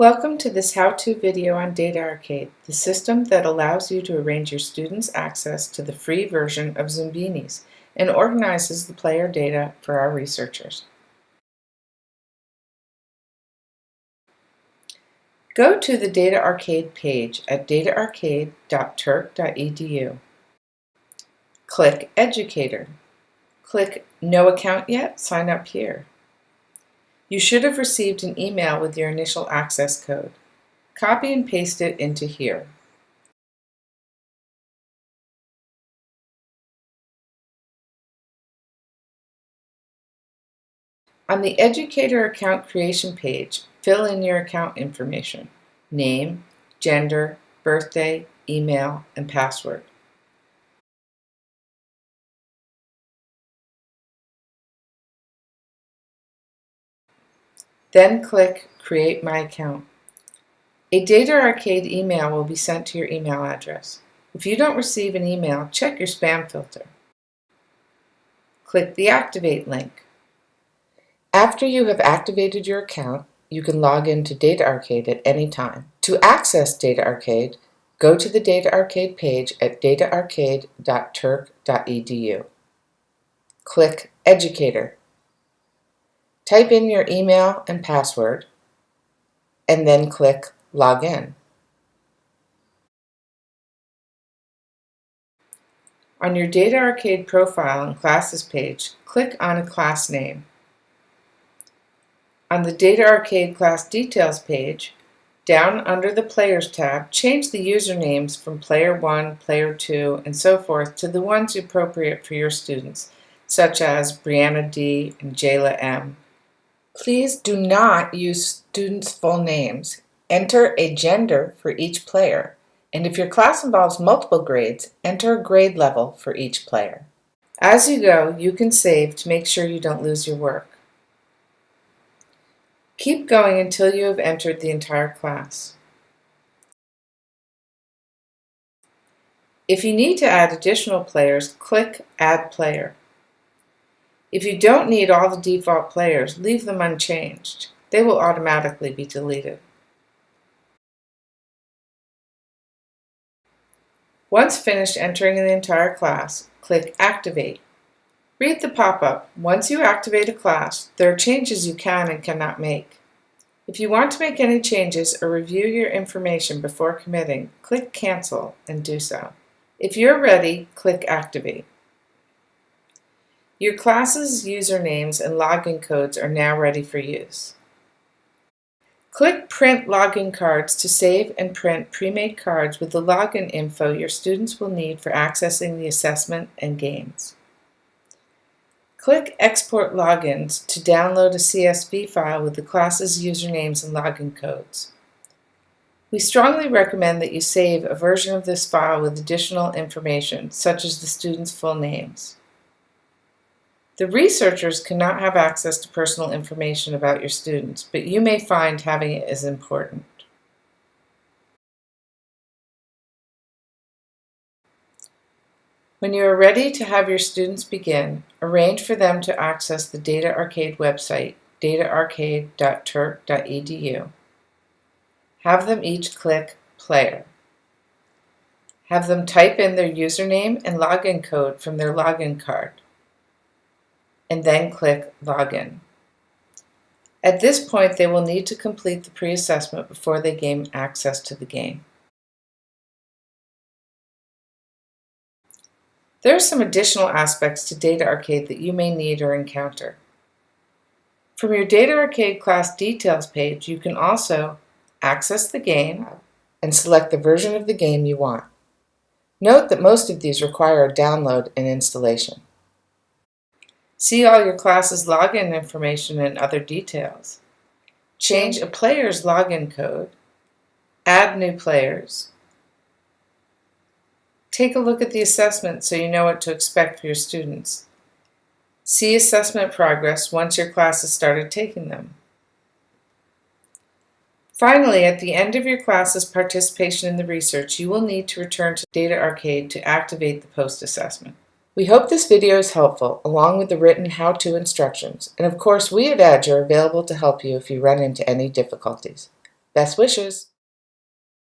Welcome to this how-to video on Data Arcade, the system that allows you to arrange your students' access to the free version of Zoombinis and organizes the player data for our researchers. Go to the Data Arcade page at dataarcade.turk.edu. Click Educator. Click No Account Yet? Sign up here. You should have received an email with your initial access code. Copy and paste it into here. On the Educator account creation page, fill in your account information: name, gender, birthday, email, and password. Then click Create My Account. A Data Arcade email will be sent to your email address. If you don't receive an email, check your spam filter. Click the Activate link. After you have activated your account, you can log into Data Arcade at any time. To access Data Arcade, go to the Data Arcade page at dataarcade.turk.edu. Click Educator. Type in your email and password, and then click Login. On your Data Arcade profile and classes page, click on a class name. On the Data Arcade class details page, down under the Players tab, change the usernames from Player 1, Player 2, and so forth to the ones appropriate for your students, such as Brianna D. and Jayla M. Please do not use students' full names. Enter a gender for each player, and if your class involves multiple grades, enter a grade level for each player. As you go, you can save to make sure you don't lose your work. Keep going until you have entered the entire class. If you need to add additional players, click Add Player. If you don't need all the default players, leave them unchanged. They will automatically be deleted. Once finished entering the entire class, click Activate. Read the pop-up. Once you activate a class, there are changes you can and cannot make. If you want to make any changes or review your information before committing, click Cancel and do so. If you're ready, click Activate. Your class's usernames and login codes are now ready for use. Click Print Login Cards to save and print pre-made cards with the login info your students will need for accessing the assessment and games. Click Export Logins to download a CSV file with the class's usernames and login codes. We strongly recommend that you save a version of this file with additional information, such as the students' full names. The researchers cannot have access to personal information about your students, but you may find having it is important. When you are ready to have your students begin, arrange for them to access the Data Arcade website, dataarcade.turk.edu. Have them each click Player. Have them type in their username and login code from their login card, and then click Login. At this point, they will need to complete the pre-assessment before they gain access to the game. There are some additional aspects to Data Arcade that you may need or encounter. From your Data Arcade class details page, you can also access the game and select the version of the game you want. Note that most of these require a download and installation. See all your class's login information and other details. Change a player's login code. Add new players. Take a look at the assessment so you know what to expect for your students. See assessment progress once your class has started taking them. Finally, at the end of your class's participation in the research, you will need to return to Data Arcade to activate the post-assessment. We hope this video is helpful, along with the written how-to instructions, and of course we at Edge are available to help you if you run into any difficulties. Best wishes!